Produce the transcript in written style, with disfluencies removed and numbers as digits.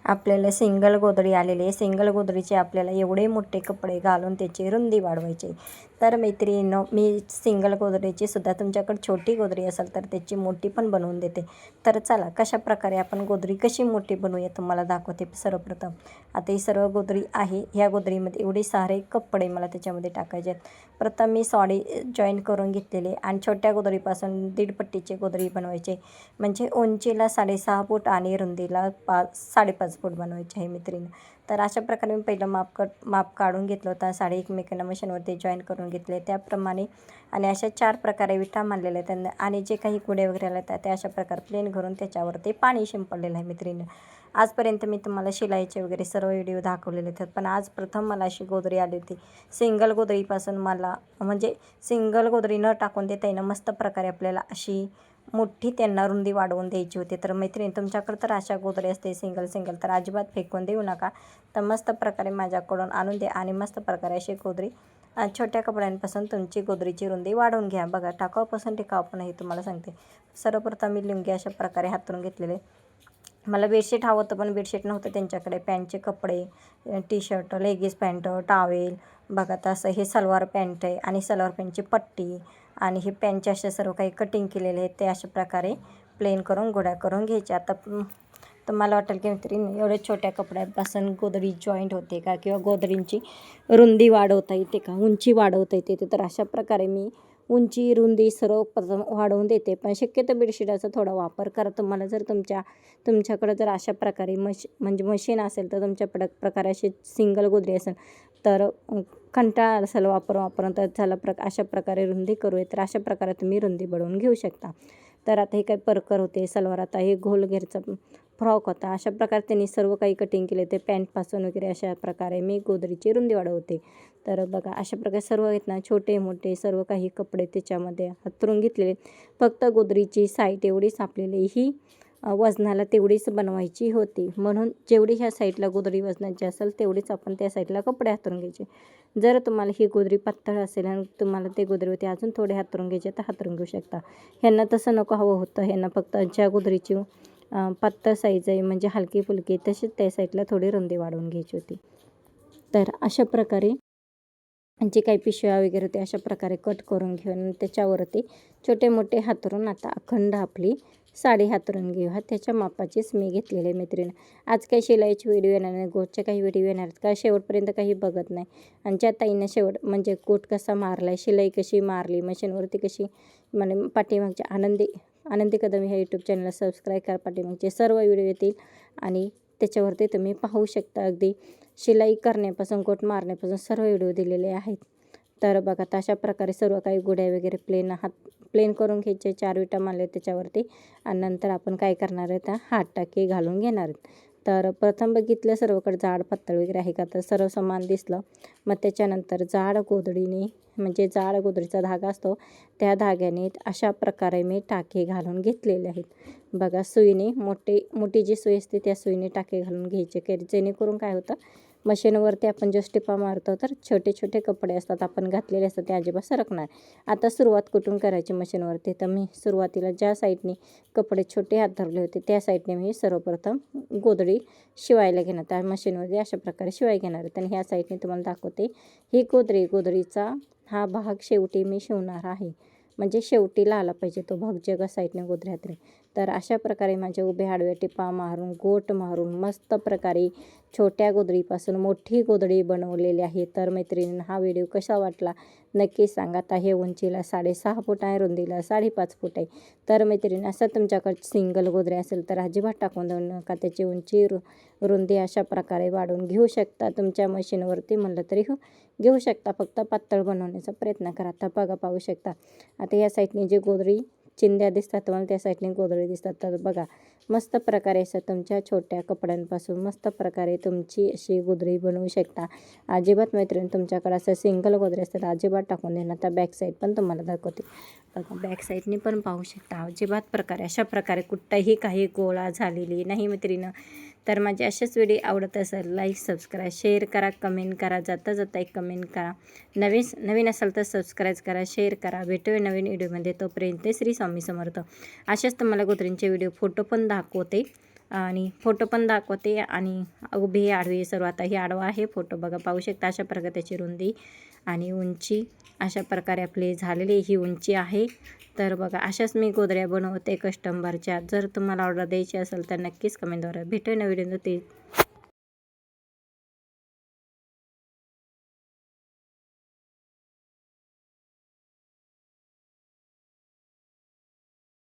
आपल्याला सिंगल गोधडी आलेली आहे। सिंगल गोधडीचे आपल्याला एवढे मोठे कपडे घालून त्याची रुंदी वाढवायची। तर मैत्रिणींनो, मी सिंगल गोधडीची सुद्धा तुमच्याकडे छोटी गोधडी असेल तर त्याची मोठी पण बनवून देते। तर चला कशा प्रकारे आपण गोधडी कशी मोठी बनवूया तुम्हाला दाखवते। सर्वप्रथम आता ही सर्व गोधडी आहे, ह्या गोधडीमध्ये एवढे सारे कपडे मला त्याच्यामध्ये टाकायचे आहेत। प्रथम मी सॉडी जॉईन करून घेतलेले आणि छोट्या गोधडीपासून 1.5 पट्टीचे गोधडी बनवायचे, म्हणजे उंचीला 6.5 फूट आणि रुंदीला 5.5 फूट बनवायचे आहे मैत्रिणी। तर अशा प्रकारे मी पहिलं माप काढून घेतलं होतं, साडी एकमेकांना मशीनवरती जॉईन करून घेतले त्याप्रमाणे। आणि अशा 4 प्रकारे विटा मांडलेल्या आहेत त्यांना, आणि जे काही गुढे वगैरे आले त्या अशा प्रकारे प्लेन करून त्याच्यावरती पाणी शिंपडलेलं आहे मैत्रिणी। आजपर्यंत मी तुम्हाला शिलाईचे वगैरे सर्व व्हिडिओ दाखवलेले आहेत, पण आज प्रथम मला अशी गोधडी आली होती सिंगल गोधडीपासून। मला म्हणजे सिंगल गोधडी न टाकून देता येणं मस्त प्रकारे आपल्याला अशी मोठी त्यांना रुंदी वाढवून द्यायची होती। तर मैत्रिणी, तुमच्याकडे तर अशा गोधडी असते सिंगल तर अजिबात फेकून देऊ नका, तर मस्त प्रकारे माझ्याकडून आणून द्या आणि मस्त प्रकारे अशी गोधडी छोट्या कपड्यांपासून तुमची गोधडीची रुंदी वाढवून घ्या। बघा, टाकाऊपासून टिकाऊपण हे तुम्हाला सांगते। सर्वप्रथम मी लुंगी अशा प्रकारे हातरून घेतलेले। मला बेडशीट हवं होतं पण बेडशीट नव्हतं त्यांच्याकडे। पॅन्टचे कपडे, T shirt, leggings pant, towel, बघा तसं हे सलवार पॅन्ट आहे आणि सलवार पॅन्टची पट्टी आणि हे पॅन्टचे असे सर्व काही कटिंग केलेले आहेत ते अशा प्रकारे प्लेन करून गोड्या करून घ्यायचे। आता तर मला वाटेल की मैत्रिणी, एवढ्या छोट्या कपड्यापासून गोधडी जॉईंट होते का, किंवा गोधडींची रुंदी वाढवता येते का, उंची वाढवता येते? तर अशा प्रकारे मी उंची रुंदी सर्वप्रथम वाढवून देते। पण शक्यतो बेडशीटाचा थोडा वापर करा। तुम्हाला जर तुमच्याकडे जर अशा प्रकारे म्हणजे मशीन असेल तर तुमच्या प्रकारे अशी सिंगल गोधडी असेल तर कंटाळा असेल वापरून तर अशा प्रकारे रुंदी करूया, तर अशा प्रकारे तुम्ही रुंदी बनवून घेऊ शकता। तर आता हे काही परकर होते सलवार, आता हे गोल घेरचा फ्रॉक होता, अशा प्रकारे त्यांनी सर्व काही कटिंग केले ते पॅन्टपासून वगैरे। अशा प्रकारे मी गोधडीची रुंदी वाढवते। तर बघा अशा प्रकारे सर्व आहेत ना, छोटे मोठे सर्व काही कपडे त्याच्यामध्ये हातरून घेतलेले। फक्त गोधडीची साईड एवढीच आपल्याला ही वजनाला तेवढीच बनवायची होती, म्हणून जेवढी ह्या साईडला गोधडी वजनाची असेल तेवढीच आपण त्या साईडला कपडे हातरून घ्यायचे। जर तुम्हाला ही गोधडी पातळ असेल आणि तुम्हाला ते गोधडीवरती अजून थोडे हातरून घ्यायचे तर हातरून घेऊ शकता। ह्यांना तसं नको हवं होतं, ह्यांना फक्त ज्या गोधडीची पातळ साईज आहे म्हणजे हलकी फुलकी तशीच त्या साईडला थोडी रुंदी वाढवून घ्यायची होती। तर अशा प्रकारे जे काही पिशव्या वगैरे होते अशा प्रकारे कट करून घेऊन त्याच्यावरती छोटे मोठे हातरून आता अखंड आपली साडी हातरून घेऊया। त्याच्या मापाचीच मी घेतलेले मैत्रिणी। आज काही शिलाईची व्हिडिओ येणार नाही, गोटचे काही व्हिडिओ येणार आहेत का, शेवटपर्यंत काही बघत नाही। आणि ज्या ताईंना शेवट म्हणजे गोट कसा मारला आहे, शिलाई कशी मारली, मशीनवरती कशी म्हणजे पाठीमागच्या आनंदी कदम ह्या यूट्यूब चॅनलला सबस्क्राईब करा। पाठीमागचे सर्व व्हिडिओ येतील आणि त्याच्यावरती तुम्ही पाहू शकता। अगदी शिलाई करण्यापासून गोट मारण्यापासून सर्व व्हिडिओ दिलेले आहेत। तर बघा अशा प्रकारे सर्व काही गुड्या वगैरे प्लेन करून घ्यायचे। 4 विटा मारले त्याच्यावरती आणि नंतर आपण काय करणार आहे, त्या हात टाके घालून घेणार आहेत। तर प्रथम बघितलं सर्वकडे जाड पातळ वगैरे आहे का, तर सर्व समान दिसलं। मग त्याच्यानंतर जाड गोधडीने म्हणजे जाड गोधडीचा धागा असतो त्या धाग्याने अशा प्रकारे मी टाके घालून घेतलेले आहेत। बघा सुईने मोठी जी सुई असते त्या सुईने टाके घालून घ्यायचे, जेणेकरून काय होतं मशीनवरती आपण जो टिपा मारतो तर छोटे छोटे कपडे असतात आपण घातलेले असतात ते अजिबात सरकणार। आता सुरुवात कुठून करायची मशीनवरती, तर मी सुरुवातीला ज्या साईडने कपडे छोटे हात धरले होते त्या साईडने मी सर्वप्रथम गोधडी शिवायला घेणार, त्या मशीनवरती अशा प्रकारे शिवाय घेणार आहेत। आणि ह्या साईडने तुम्हाला दाखवते ही गोधडीचा हा भाग शेवटी मी शिवणार आहे, म्हणजे शेवटीला आला पाहिजे तो भाग जगा साईडने गोधडी हातरी। तर अशा प्रकारे माझ्या उभ्या आडव्या टिपा मारून गोट मारून मस्त प्रकारे छोट्या गोधडीपासून मोठी गोधडी बनवलेली आहे। तर मैत्रिणींना हा व्हिडिओ कसा वाटला नक्की सांगा। आता हे उंचीला 6.5 फूट आहे, रुंदीला 5.5 फूट आहे। तर मैत्रिणी, असं तुमच्याकडे सिंगल गोधडी असेल तर अजिबात टाकून देऊ नका, त्याची उंची रुंदी अशा प्रकारे वाढवून घेऊ शकता। तुमच्या मशीनवरती म्हणलं तरी घेऊ शकता, फक्त पातळ बनवण्याचा प्रयत्न करा। आता बघा पाहू शकता, आता या साईडने जी गोधडी चिंध्या दिसतात तुम्हाला त्या साईडने गोधडी दिसतात। तर बघा मस्त प्रकारे असं तुमच्या छोट्या कपड्यांपासून मस्त प्रकारे तुमची अशी गोधडी बनवू शकता। अजिबात मैत्रिणी, तुमच्याकडे असं सिंगल गोधडी असतात अजिबात टाकून देणार। तर बॅक साईड पण तुम्हाला दाखवते, बघा बॅक साईडने पण पाहू शकता। अजिबात प्रकारे अशा प्रकारे कुठंही काही गोळा झालेली नाही मैत्रिणी। तर माझे असेच व्हिडिओ आवडत असेल लाईक सबस्क्राईब शेअर करा, कमेंट करा, जाता एक कमेंट करा। नवीन असाल तर सबस्क्राईब करा, शेअर करा। भेटूया नवीन व्हिडिओमध्ये, तोपर्यंत श्री स्वामी समर्थ। असेच तुम्हाला गोधडींचे व्हिडिओ फोटो पण दाखवते। आणि फोटो पण दाखवते आणि उभी आडवी सर्व. आता ही आडवा आहे फोटो बघा, पाहू शकता अशा प्रकारे त्याची रुंदी आणि उंची अशा प्रकारे आपली झालेली ही उंची आहे. तर बघा अशाच मी गोदड्या बनवते कस्टमरच्या. जर तुम्हाला ऑर्डर द्यायची असेल तर नक्कीच कमेंटद्वारे भेटूया नवीन व्हिडिओ. ते